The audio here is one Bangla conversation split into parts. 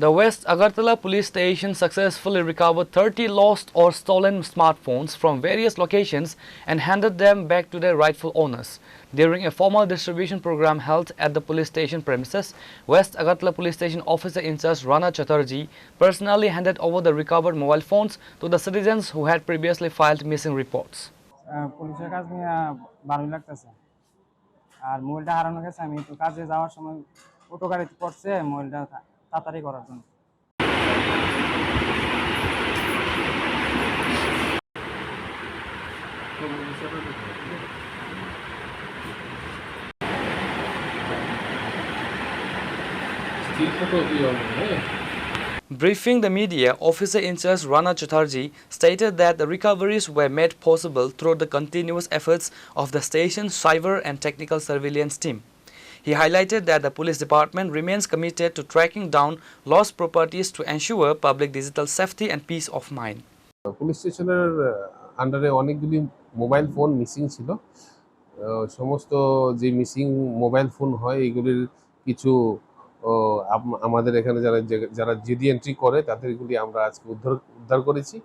The West Agartala police station successfully recovered 30 lost or stolen smartphones from various locations and handed them back to their rightful owners. During a formal distribution program held at the police station premises, West Agartala police station officer in charge Rana Chatterjee personally handed over the recovered mobile phones to the citizens who had previously filed missing reports. পুলিশের কাজ নিয়ে ভালোই লাগতেছে। আর মোবাইলটা হারানো গেছে, আমি একটু কাজে যাওয়ার সময় অটো গাড়িতে পড়ছে মোবাইলটা তাড়াতাড়ি করার জন্য। Briefing the media, officer in charge Rana Chatterjee stated that the recoveries were made possible through the continuous efforts of the station's cyber and technical surveillance team. He highlighted that the police department remains committed to tracking down lost properties to ensure public digital safety and peace of mind. Police স্টেশনের আন্ডারে অনেকগুলি মোবাইল ফোন মিসিং ছিল। সমস্ত যে মিসিং মোবাইল ফোন হয় এগুলির কিছু আমাদের এখানে যারা জিডি এন্ট্রি করে তাদেরগুলি আমরা আজকে উদ্ধার করেছি।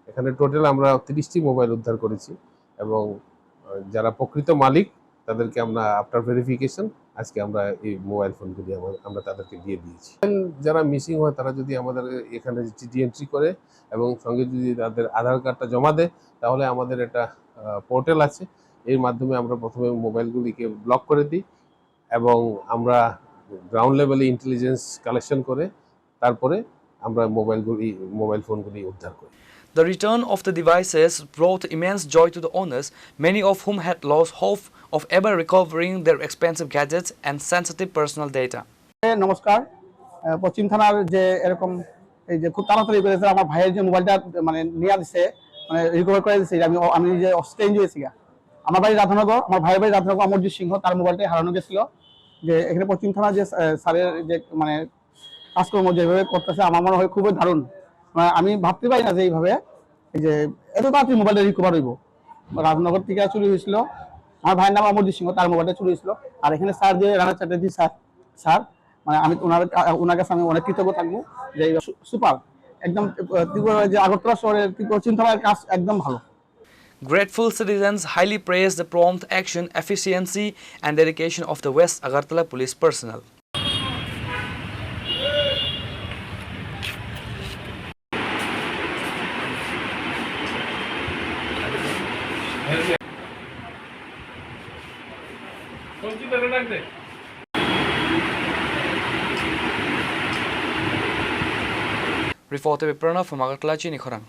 এখানে টোটাল আমরা 30টি মোবাইল উদ্ধার করেছি এবং যারা প্রকৃত মালিক তাদেরকে আমরা আফটার ভেরিফিকেশন আজকে আমরা এই মোবাইল ফোনগুলি আমরা তাদেরকে দিয়ে দিয়েছি। যারা মিসিং হয় তারা যদি আমাদের এখানে জিডি এন্ট্রি করে এবং সঙ্গে যদি তাদের আধার কার্ডটা জমা দেয় তাহলে আমাদের একটা পোর্টাল আছে, এর মাধ্যমে আমরা প্রথমে মোবাইলগুলিকে ব্লক করে দিই এবং আমরা গ্রাউন্ড লেভেলে ইন্টেলিজেন্স কালেকশন করে তারপরে আমরা মোবাইল ফোনগুলি উদ্ধার করি। The return of the devices brought immense joy to the owners, many of whom had lost hope of ever recovering their expensive gadgets and sensitive personal data. নমস্কার, পশ্চিম থানার যে এরকম এই যে খুব তাড়াতাড়ি করেছে আমার ভাইয়ের যে মোবাইলটা মানে নিয়ে দিছে, মানে রিকভার করে দিছে, আমি যে অস্ট্রেঞ্জ হয়েছি। আমার বাড়ি রাধানগর, আমার ভাইয়ের বাড়ি রাধানগর, অমরজিৎ সিংহ, তার মোবাইলটাই হারানো গেছিল। যে এখানে পশ্চিম থানা যে স্যারের যে মানে কাজকর্ম যেভাবে করতেছে আমার মনে হয় খুবই দারুণ। মানে আমি ভাবতে পারি না যে এইভাবে এই যে এত তাড়াতাড়ি মোবাইলটা রিকভার হইব। রাজনগর থেকে চুরি হয়েছিল, আমার ভাইয়ের নাম অমরজিৎ সিংহ, তার মোবাইলটা চুরি হয়েছিল। আর এখানে স্যার যে রানা চ্যাটার্জি স্যার মানে আমি ওনার কাছে আমি অনেক কৃতজ্ঞ থাকবো যে সুপার একদম ত্রিপুরা যে আগরতলা শহরের পশ্চিম থানার কাজ একদম ভালো। Grateful citizens highly praised the prompt action, efficiency and dedication of the West Agartala police personnel. Reported by Pranav from Agartala, Chini Khorang.